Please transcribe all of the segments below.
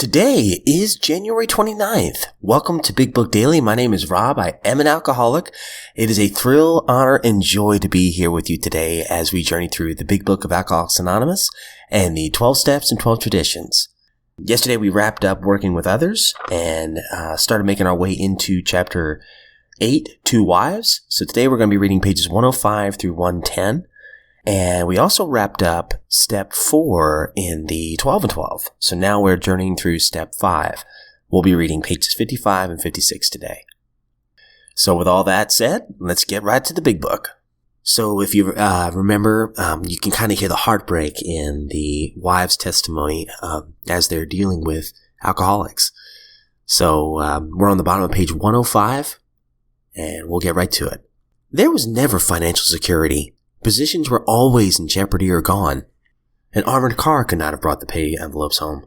Today is January 29th. Welcome to Big Book Daily. My name is Rob. I am an alcoholic. It is a thrill, honor, and joy to be here with you today as we journey through the Big Book of Alcoholics Anonymous and the 12 Steps and 12 Traditions. Yesterday we wrapped up working with others and started making our way into chapter 8, Two Wives. So today we're going to be reading pages 105 through 110. And we also wrapped up step 4 in the 12 and 12. So now we're journeying through step 5. We'll be reading pages 55 and 56 today. So with all that said, let's get right to the big book. So if you remember, you can kind of hear the heartbreak in the wives' testimony as they're dealing with alcoholics. So we're on the bottom of page 105, and we'll get right to it. There was never financial security. Positions were always in jeopardy or gone. An armored car could not have brought the pay envelopes home.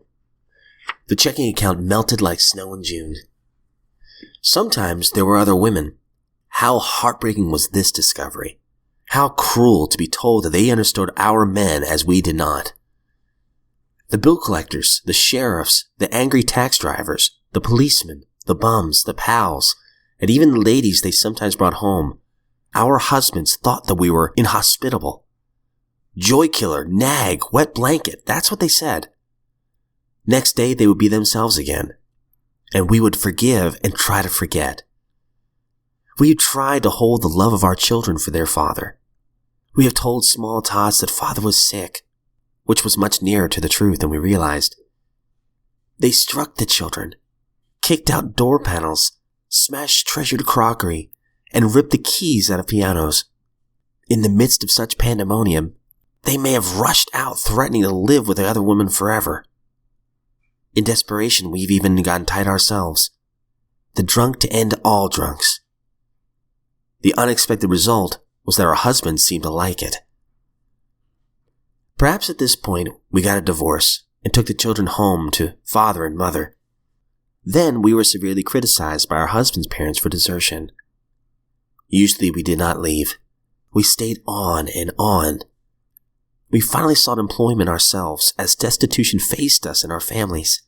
The checking account melted like snow in June. Sometimes there were other women. How heartbreaking was this discovery? How cruel to be told that they understood our men as we did not. The bill collectors, the sheriffs, the angry tax drivers, the policemen, the bums, the pals, and even the ladies they sometimes brought home. Our husbands thought that we were inhospitable. Joy killer, nag, wet blanket, that's what they said. Next day they would be themselves again, and we would forgive and try to forget. We have tried to hold the love of our children for their father. We have told small tots that father was sick, which was much nearer to the truth than we realized. They struck the children, kicked out door panels, smashed treasured crockery, and ripped the keys out of pianos. In the midst of such pandemonium, they may have rushed out threatening to live with the other woman forever. In desperation, we've even gotten tight ourselves. The drunk to end all drunks. The unexpected result was that our husbands seemed to like it. Perhaps at this point, we got a divorce and took the children home to father and mother. Then we were severely criticized by our husband's parents for desertion. Usually we did not leave. We stayed on and on. We finally sought employment ourselves as destitution faced us and our families.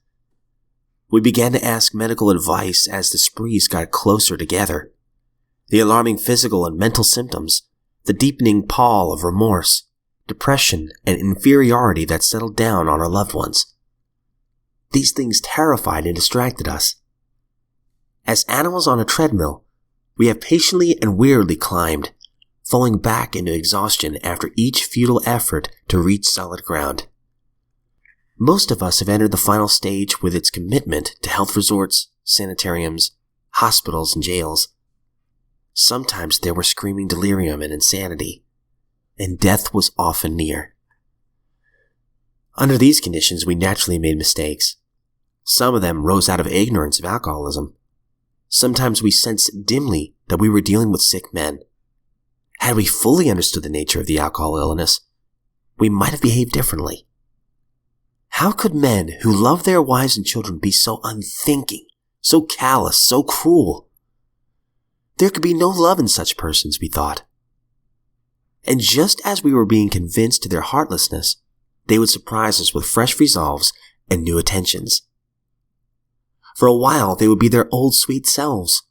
We began to ask medical advice as the sprees got closer together. The alarming physical and mental symptoms, the deepening pall of remorse, depression, and inferiority that settled down on our loved ones. These things terrified and distracted us. As animals on a treadmill, we have patiently and wearily climbed, falling back into exhaustion after each futile effort to reach solid ground. Most of us have entered the final stage with its commitment to health resorts, sanitariums, hospitals, and jails. Sometimes there were screaming delirium and insanity, and death was often near. Under these conditions, we naturally made mistakes. Some of them rose out of ignorance of alcoholism. Sometimes we sensed dimly that we were dealing with sick men. Had we fully understood the nature of the alcohol illness, we might have behaved differently. How could men who love their wives and children be so unthinking, so callous, so cruel? There could be no love in such persons, we thought. And just as we were being convinced to their heartlessness, they would surprise us with fresh resolves and new attentions. For a while, they would be their old sweet selves,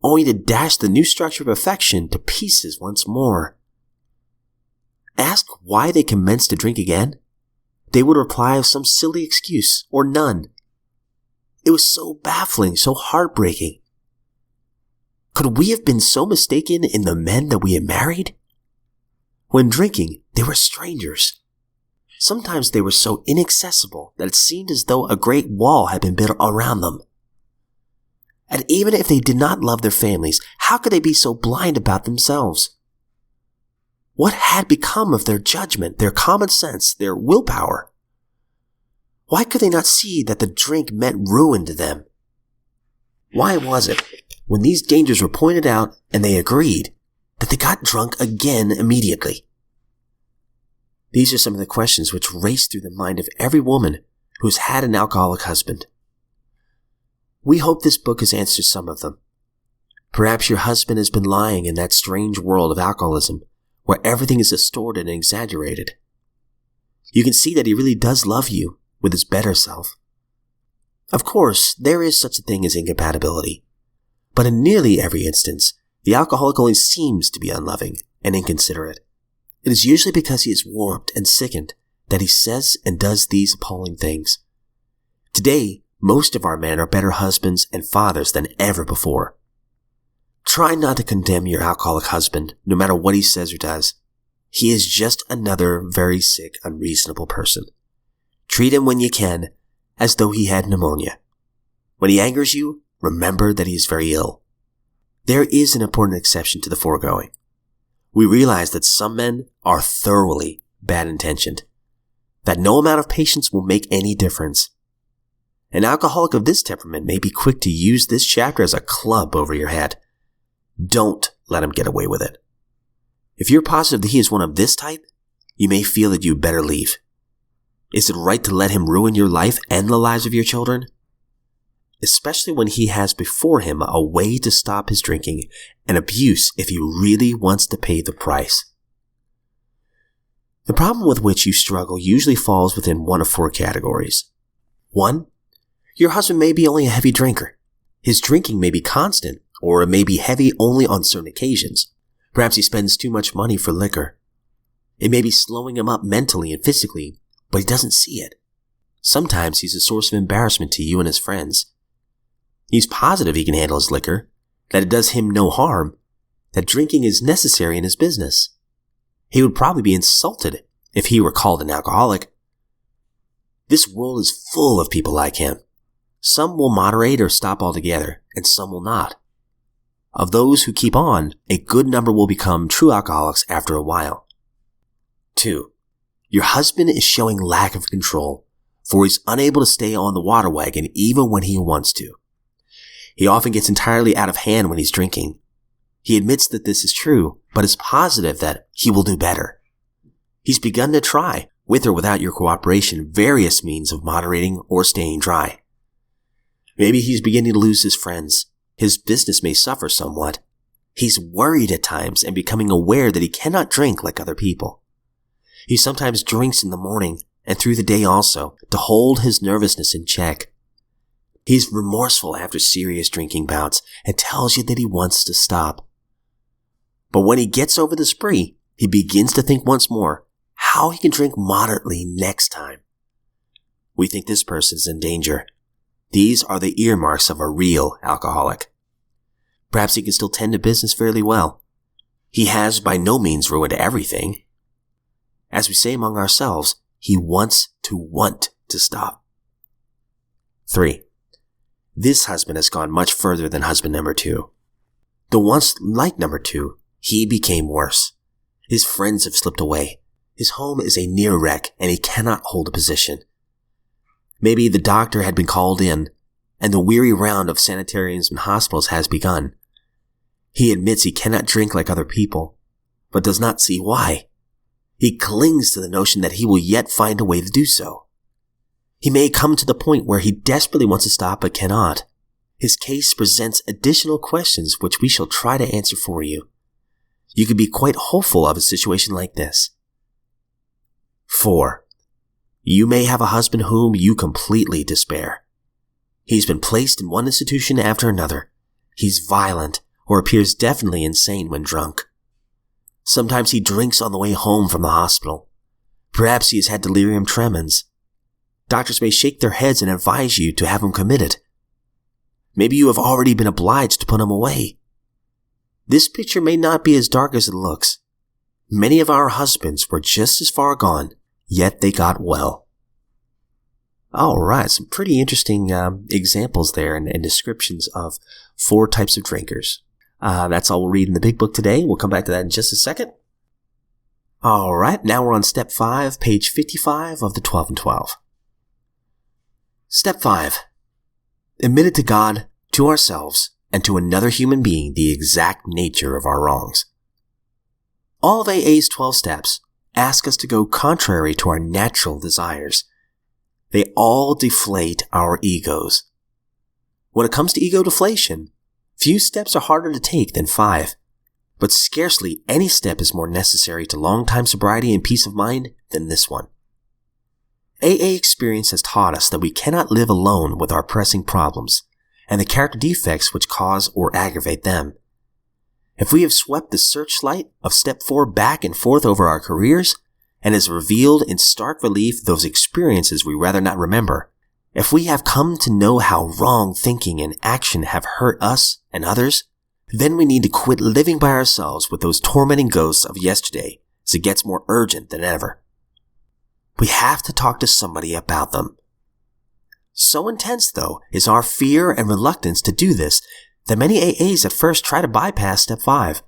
only to dash the new structure of affection to pieces once more. Ask why they commenced to drink again? They would reply of some silly excuse, or none. It was so baffling, so heartbreaking. Could we have been so mistaken in the men that we had married? When drinking, they were strangers. Sometimes they were so inaccessible that it seemed as though a great wall had been built around them. And even if they did not love their families, how could they be so blind about themselves? What had become of their judgment, their common sense, their willpower? Why could they not see that the drink meant ruin to them? Why was it, when these dangers were pointed out and they agreed, that they got drunk again immediately? These are some of the questions which race through the mind of every woman who has had an alcoholic husband. We hope this book has answered some of them. Perhaps your husband has been lying in that strange world of alcoholism where everything is distorted and exaggerated. You can see that he really does love you with his better self. Of course, there is such a thing as incompatibility. But in nearly every instance, the alcoholic only seems to be unloving and inconsiderate. It is usually because he is warped and sickened that he says and does these appalling things. Today, most of our men are better husbands and fathers than ever before. Try not to condemn your alcoholic husband, no matter what he says or does. He is just another very sick, unreasonable person. Treat him when you can, as though he had pneumonia. When he angers you, remember that he is very ill. There is an important exception to the foregoing. We realize that some men are thoroughly bad-intentioned, that no amount of patience will make any difference. An alcoholic of this temperament may be quick to use this chapter as a club over your head. Don't let him get away with it. If you're positive that he is one of this type, you may feel that you better leave. Is it right to let him ruin your life and the lives of your children? Especially when he has before him a way to stop his drinking and abuse if he really wants to pay the price. The problem with which you struggle usually falls within one of four categories. 1. Your husband may be only a heavy drinker. His drinking may be constant, or it may be heavy only on certain occasions. Perhaps he spends too much money for liquor. It may be slowing him up mentally and physically, but he doesn't see it. Sometimes he's a source of embarrassment to you and his friends. He's positive he can handle his liquor, that it does him no harm, that drinking is necessary in his business. He would probably be insulted if he were called an alcoholic. This world is full of people like him. Some will moderate or stop altogether, and some will not. Of those who keep on, a good number will become true alcoholics after a while. 2. Your husband is showing lack of control, for he's unable to stay on the water wagon even when he wants to. He often gets entirely out of hand when he's drinking. He admits that this is true, but is positive that he will do better. He's begun to try, with or without your cooperation, various means of moderating or staying dry. Maybe he's beginning to lose his friends. His business may suffer somewhat. He's worried at times and becoming aware that he cannot drink like other people. He sometimes drinks in the morning and through the day also to hold his nervousness in check. He's remorseful after serious drinking bouts and tells you that he wants to stop. But when he gets over the spree, he begins to think once more how he can drink moderately next time. We think this person is in danger. These are the earmarks of a real alcoholic. Perhaps he can still tend to business fairly well. He has by no means ruined everything. As we say among ourselves, he wants to stop. 3. This husband has gone much further than husband number 2. Though once like number 2, he became worse. His friends have slipped away. His home is a near wreck and he cannot hold a position. Maybe the doctor had been called in and the weary round of sanitariums and hospitals has begun. He admits he cannot drink like other people, but does not see why. He clings to the notion that he will yet find a way to do so. He may come to the point where he desperately wants to stop but cannot. His case presents additional questions which we shall try to answer for you. You can be quite hopeful of a situation like this. 4. You may have a husband whom you completely despair. He's been placed in one institution after another. He's violent or appears definitely insane when drunk. Sometimes he drinks on the way home from the hospital. Perhaps he has had delirium tremens. Doctors may shake their heads and advise you to have him committed. Maybe you have already been obliged to put him away. This picture may not be as dark as it looks. Many of our husbands were just as far gone, yet they got well. All right, some pretty interesting examples there and descriptions of 4 types of drinkers. That's all we'll read in the Big Book today. We'll come back to that in just a second. All right, now we're on Step 5, page 55 of the 12 and 12. Step 5. Admit it to God, to ourselves, and to another human being the exact nature of our wrongs. All of AA's 12 steps ask us to go contrary to our natural desires. They all deflate our egos. When it comes to ego deflation, few steps are harder to take than 5, but scarcely any step is more necessary to long-time sobriety and peace of mind than this one. AA experience has taught us that we cannot live alone with our pressing problems and the character defects which cause or aggravate them. If we have swept the searchlight of step 4 back and forth over our careers and has revealed in stark relief those experiences we rather not remember, if we have come to know how wrong thinking and action have hurt us and others, then we need to quit living by ourselves with those tormenting ghosts of yesterday as it gets more urgent than ever. We have to talk to somebody about them. So intense, though, is our fear and reluctance to do this that many AAs at first try to bypass step 5.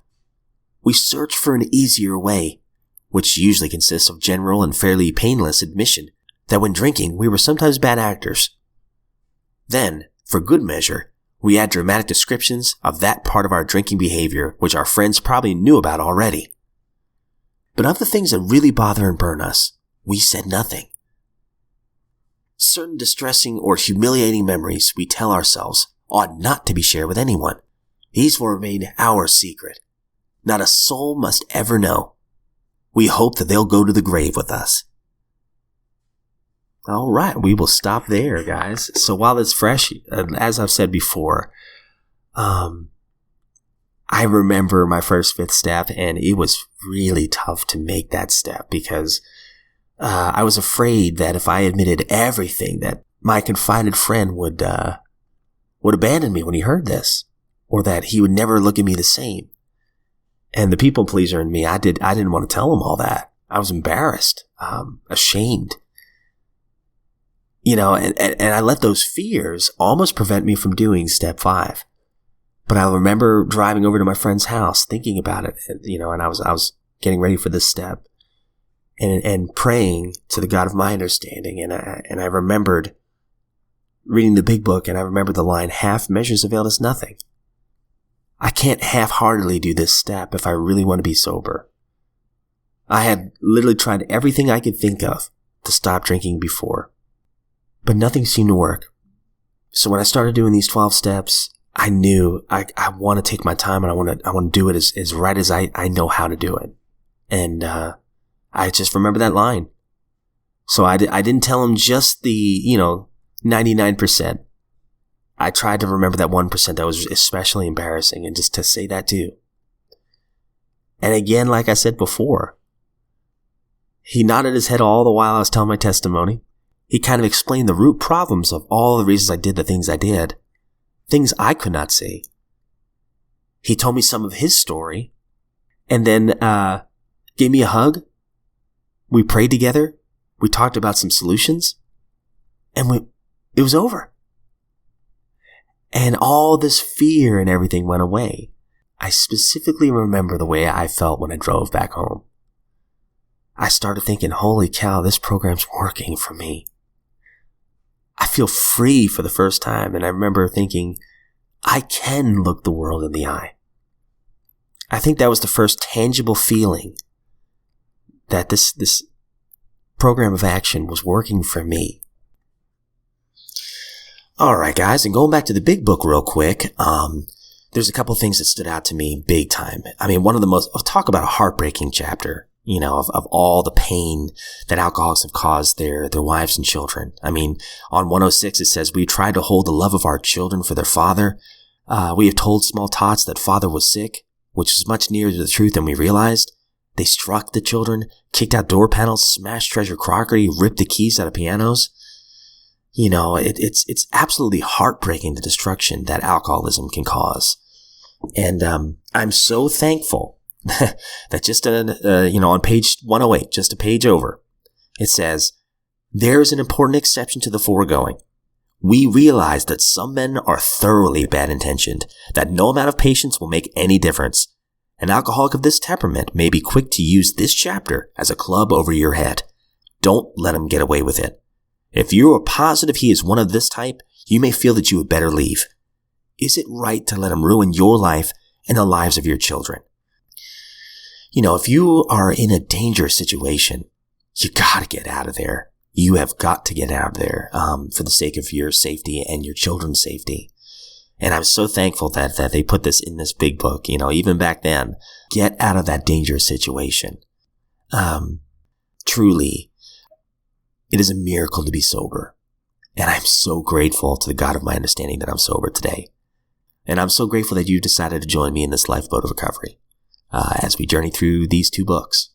We search for an easier way, which usually consists of general and fairly painless admission that when drinking we were sometimes bad actors. Then, for good measure, we add dramatic descriptions of that part of our drinking behavior which our friends probably knew about already. But of the things that really bother and burn us, we said nothing. Certain distressing or humiliating memories we tell ourselves ought not to be shared with anyone. These will remain our secret. Not a soul must ever know. We hope that they'll go to the grave with us. All right, we will stop there, guys. So while it's fresh, as I've said before, I remember my first 5th step, and it was really tough to make that step because I was afraid that if I admitted everything, that my confided friend would abandon me when he heard this, or that he would never look at me the same. And the people pleaser in me, I didn't want to tell him all that. I was embarrassed, ashamed. And I let those fears almost prevent me from doing step 5. But I remember driving over to my friend's house, thinking about it, and I was getting ready for this step. And praying to the God of my understanding. And I remembered reading the big book, and I remembered the line, half measures avail us nothing. I can't half-heartedly do this step if I really want to be sober. I had literally tried everything I could think of to stop drinking before, but nothing seemed to work. So when I started doing these 12 steps, I knew I want to take my time, and I want to do it as right as I know how to do it. And I just remember that line. So I didn't tell him just the, 99%. I tried to remember that 1% that was especially embarrassing, and just to say that too. And again, like I said before, he nodded his head all the while I was telling my testimony. He kind of explained the root problems of all the reasons I did the things I did. Things I could not say. He told me some of his story, and then gave me a hug. We prayed together. We talked about some solutions, and it was over. And all this fear and everything went away. I specifically remember the way I felt when I drove back home. I started thinking, holy cow, this program's working for me. I feel free for the first time, and I remember thinking, I can look the world in the eye. I think that was the first tangible feeling that this program of action was working for me. All right, guys, and going back to the big book real quick, there's a couple of things that stood out to me big time. I mean, talk about a heartbreaking chapter, of all the pain that alcoholics have caused their wives and children. I mean, on 106, it says, we tried to hold the love of our children for their father. We have told small tots that father was sick, which is much nearer to the truth than we realized. They struck the children, kicked out door panels, smashed treasure crockery, ripped the keys out of pianos. It's absolutely heartbreaking, the destruction that alcoholism can cause. And I'm so thankful that just on page 108, just a page over, it says, there is an important exception to the foregoing. We realize that some men are thoroughly bad-intentioned, that no amount of patience will make any difference. An alcoholic of this temperament may be quick to use this chapter as a club over your head. Don't let him get away with it. If you are positive he is one of this type, you may feel that you had better leave. Is it right to let him ruin your life and the lives of your children? If you are in a dangerous situation, you gotta get out of there. You have got to get out of there for the sake of your safety and your children's safety. And I'm so thankful that they put this in this big book, even back then. Get out of that dangerous situation. Truly, It is a miracle to be sober. And I'm so grateful to the God of my understanding that I'm sober today. And I'm so grateful that you decided to join me in this lifeboat of recovery as we journey through these 2 books.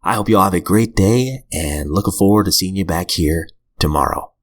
I hope you all have a great day and looking forward to seeing you back here tomorrow.